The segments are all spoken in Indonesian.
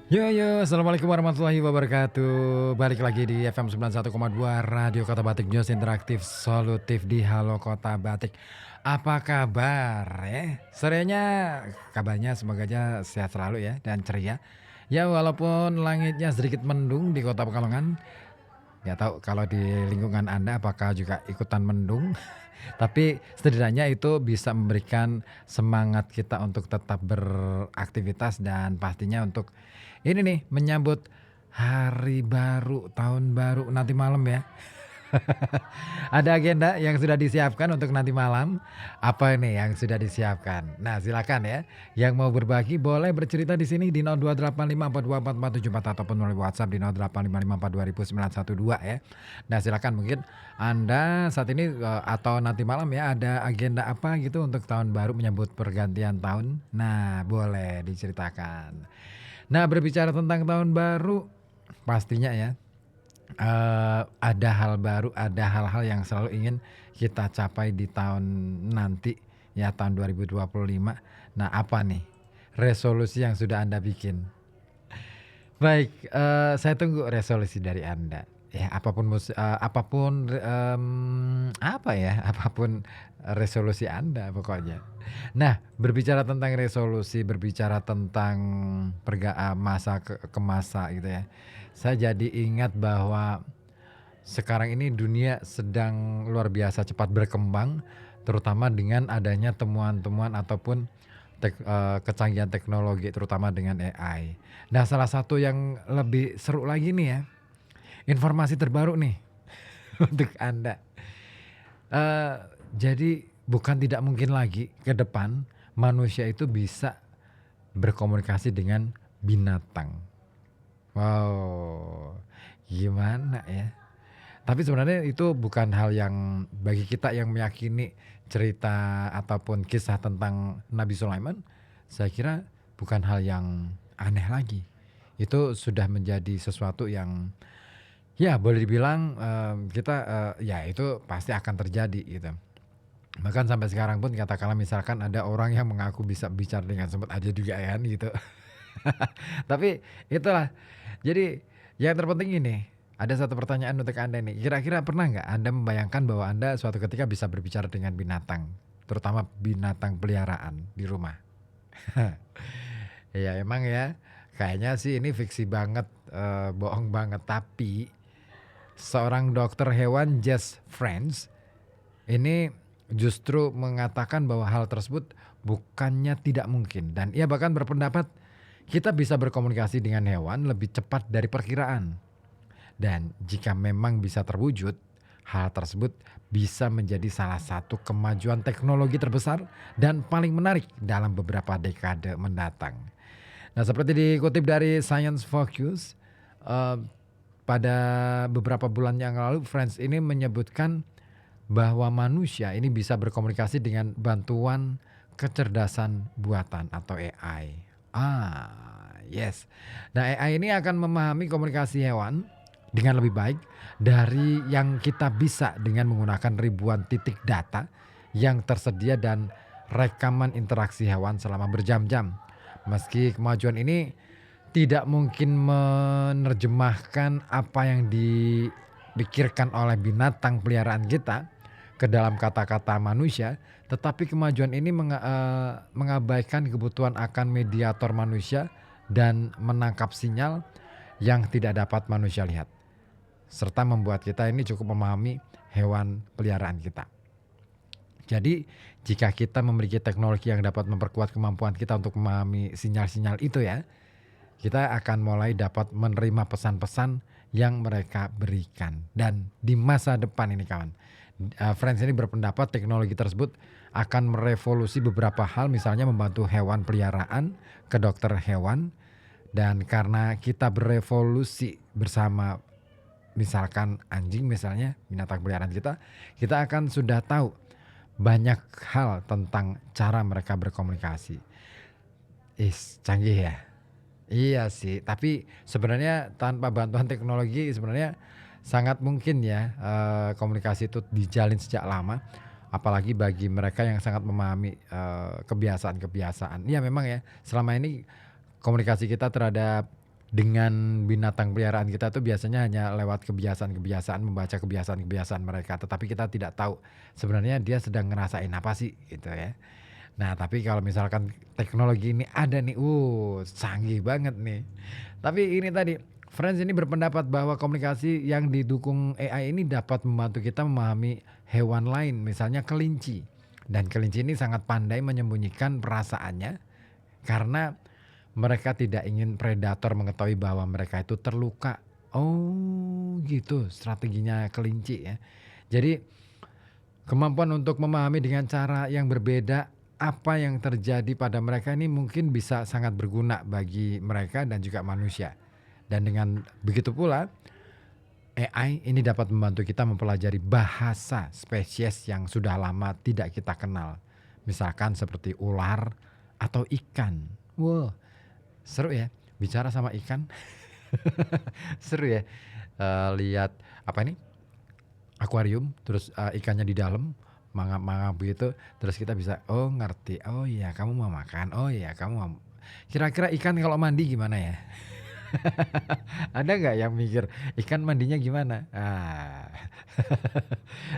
Yo, assalamualaikum warahmatullahi wabarakatuh. Balik lagi di FM 91,2 Radio Kota Batik, News interaktif solutif di Halo Kota Batik. Apa kabar ya? Sorenya kabarnya semoga aja sehat selalu ya dan ceria. Ya walaupun langitnya sedikit mendung di Kota Pekalongan, nggak tahu kalau di lingkungan Anda apakah juga ikutan mendung. Tapi setidaknya itu bisa memberikan semangat kita untuk tetap beraktivitas dan pastinya untuk ini nih menyambut hari baru, tahun baru nanti malam ya. Ada agenda yang sudah disiapkan untuk nanti malam? Apa ini yang sudah disiapkan? Nah, silakan ya. Yang mau berbagi boleh bercerita di sini di 0285424474 ataupun melalui WhatsApp di 0855420912 ya. Nah, silakan mungkin Anda saat ini atau nanti malam ya ada agenda apa gitu untuk tahun baru menyambut pergantian tahun? Nah, boleh diceritakan. Nah, berbicara tentang tahun baru pastinya ya ada hal baru, ada hal-hal yang selalu ingin kita capai di tahun nanti, ya tahun 2025. Nah, apa nih resolusi yang sudah Anda bikin? Baik, saya tunggu resolusi dari Anda. Ya, apa ya, apapun resolusi Anda pokoknya. Nah, berbicara tentang resolusi, berbicara tentang masa ke masa gitu ya. Saya jadi ingat bahwa sekarang ini dunia sedang luar biasa cepat berkembang, terutama dengan adanya temuan-temuan ataupun kecanggihan teknologi terutama dengan AI. Nah, salah satu yang lebih seru lagi nih ya, informasi terbaru nih untuk Anda. Eee, jadi bukan tidak mungkin lagi ke depan manusia itu bisa berkomunikasi dengan binatang. Wow, gimana ya? Tapi sebenarnya itu bukan hal yang bagi kita yang meyakini cerita ataupun kisah tentang Nabi Sulaiman, saya kira bukan hal yang aneh lagi. Itu sudah menjadi sesuatu yang ya boleh dibilang, kita, ya itu pasti akan terjadi gitu. Bahkan sampai sekarang pun katakanlah misalkan ada orang yang mengaku bisa bicara dengan semut aja juga kan gitu. Tapi itulah, jadi yang terpenting ini, ada satu pertanyaan untuk Anda nih, kira-kira pernah nggak Anda membayangkan bahwa Anda suatu ketika bisa berbicara dengan binatang, terutama binatang peliharaan di rumah? Ya emang ya, kayaknya sih ini fiksi banget, bohong banget, tapi seorang dokter hewan Jess Friends ini justru mengatakan bahwa hal tersebut bukannya tidak mungkin dan ia bahkan berpendapat kita bisa berkomunikasi dengan hewan lebih cepat dari perkiraan. Dan jika memang bisa terwujud, hal tersebut bisa menjadi salah satu kemajuan teknologi terbesar dan paling menarik dalam beberapa dekade mendatang. Nah, seperti dikutip dari Science Focus, eee, pada beberapa bulan yang lalu Friends ini menyebutkan bahwa manusia ini bisa berkomunikasi dengan bantuan kecerdasan buatan atau AI. Yes. Nah, AI ini akan memahami komunikasi hewan dengan lebih baik dari yang kita bisa dengan menggunakan ribuan titik data yang tersedia dan rekaman interaksi hewan selama berjam-jam. Meski kemajuan ini tidak mungkin menerjemahkan apa yang dipikirkan oleh binatang peliharaan kita ke dalam kata-kata manusia, tetapi kemajuan ini mengabaikan kebutuhan akan mediator manusia dan menangkap sinyal yang tidak dapat manusia lihat, serta membuat kita ini cukup memahami hewan peliharaan kita. Jadi, jika kita memiliki teknologi yang dapat memperkuat kemampuan kita untuk memahami sinyal-sinyal itu ya, kita akan mulai dapat menerima pesan-pesan yang mereka berikan. Dan di masa depan ini kawan, Friends ini berpendapat teknologi tersebut akan merevolusi beberapa hal, misalnya membantu hewan peliharaan ke dokter hewan. Dan karena kita berevolusi bersama, misalkan anjing misalnya, binatang peliharaan kita, kita akan sudah tahu banyak hal tentang cara mereka berkomunikasi. Canggih ya? Iya sih, tapi sebenarnya tanpa bantuan teknologi sebenarnya sangat mungkin ya, komunikasi itu dijalin sejak lama, apalagi bagi mereka yang sangat memahami, kebiasaan-kebiasaan. Iya memang ya, selama ini komunikasi kita terhadap dengan binatang peliharaan kita tuh biasanya hanya lewat kebiasaan-kebiasaan, membaca kebiasaan-kebiasaan mereka, tetapi kita tidak tahu sebenarnya dia sedang ngerasain apa sih, gitu ya. Nah, tapi kalau misalkan teknologi ini ada nih, canggih banget nih. Tapi ini tadi, Friends ini berpendapat bahwa komunikasi yang didukung AI ini dapat membantu kita memahami hewan lain, misalnya kelinci. Dan kelinci ini sangat pandai menyembunyikan perasaannya karena mereka tidak ingin predator mengetahui bahwa mereka itu terluka. Oh, gitu strateginya kelinci ya. Jadi kemampuan untuk memahami dengan cara yang berbeda apa yang terjadi pada mereka ini mungkin bisa sangat berguna bagi mereka dan juga manusia. Dan dengan begitu pula AI ini dapat membantu kita mempelajari bahasa spesies yang sudah lama tidak kita kenal. Misalkan seperti ular atau ikan. Wow, seru ya bicara sama ikan. Seru ya, lihat apa ini, akuarium, terus, ikannya di dalam, mangap-mangap begitu, terus kita bisa, oh ngerti, oh iya kamu mau makan, oh iya kamu mau kira-kira ikan kalau mandi gimana ya? Ada nggak yang mikir, ikan mandinya gimana?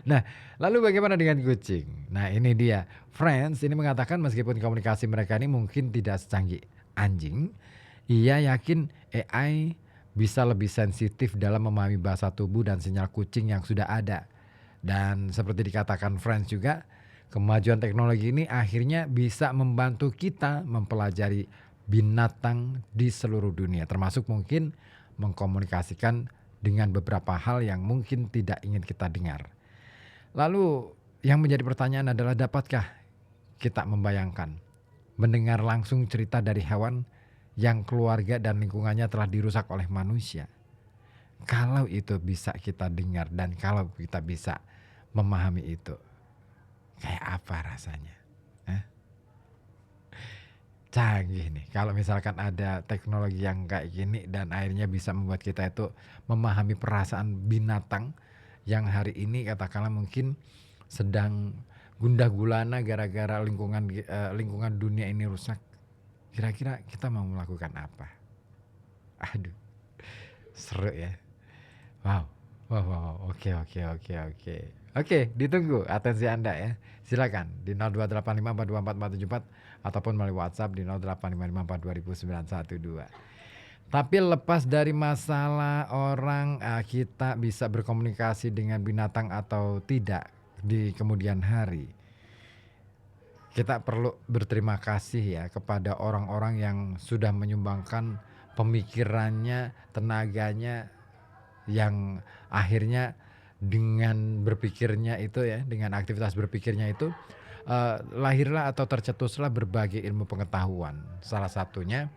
Nah, lalu bagaimana dengan kucing? Nah ini dia, Friends ini mengatakan meskipun komunikasi mereka ini mungkin tidak secanggih anjing, ia yakin AI bisa lebih sensitif dalam memahami bahasa tubuh dan sinyal kucing yang sudah ada. Dan seperti dikatakan Friends juga, kemajuan teknologi ini akhirnya bisa membantu kita mempelajari binatang di seluruh dunia, termasuk mungkin mengkomunikasikan dengan beberapa hal yang mungkin tidak ingin kita dengar. Lalu yang menjadi pertanyaan adalah dapatkah kita membayangkan mendengar langsung cerita dari hewan yang keluarga dan lingkungannya telah dirusak oleh manusia? Kalau itu bisa kita dengar dan kalau kita bisa memahami itu, kayak apa rasanya? Hah? Canggih nih, kalau misalkan ada teknologi yang kayak gini dan akhirnya bisa membuat kita itu memahami perasaan binatang yang hari ini katakanlah mungkin sedang gundah gulana gara-gara lingkungan dunia ini rusak. Kira-kira kita mau melakukan apa? Aduh, seru ya. Wow. Wow, wow, wow. Oke, oke, oke, oke. Oke, ditunggu atensi Anda ya. Silakan di 02854244474 ataupun melalui WhatsApp di 08554200912. Tapi lepas dari masalah orang kita bisa berkomunikasi dengan binatang atau tidak di kemudian hari, kita perlu berterima kasih ya kepada orang-orang yang sudah menyumbangkan pemikirannya, tenaganya, yang akhirnya dengan berpikirnya itu ya, dengan aktivitas berpikirnya itu, lahirlah atau tercetuslah berbagai ilmu pengetahuan. Salah satunya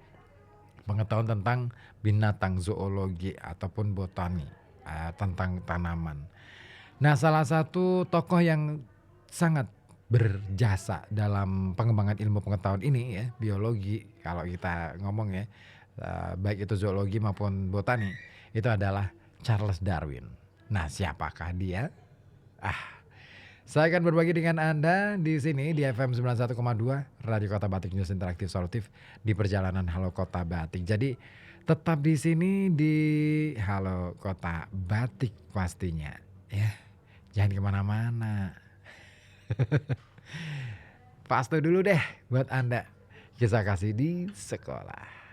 pengetahuan tentang binatang, zoologi ataupun botani, tentang tanaman. Nah, salah satu tokoh yang sangat berjasa dalam pengembangan ilmu pengetahuan ini ya, biologi kalau kita ngomong ya, baik itu zoologi maupun botani, itu adalah Charles Darwin. Nah, siapakah dia? Ah, saya akan berbagi dengan Anda di sini di FM 91,2 Radio Kota Batik News Interaktif Solutif di perjalanan Halo Kota Batik. Jadi tetap di sini di Halo Kota Batik pastinya ya. Jangan kemana-mana. Pastu dulu deh buat Anda. Kisah kasih di sekolah.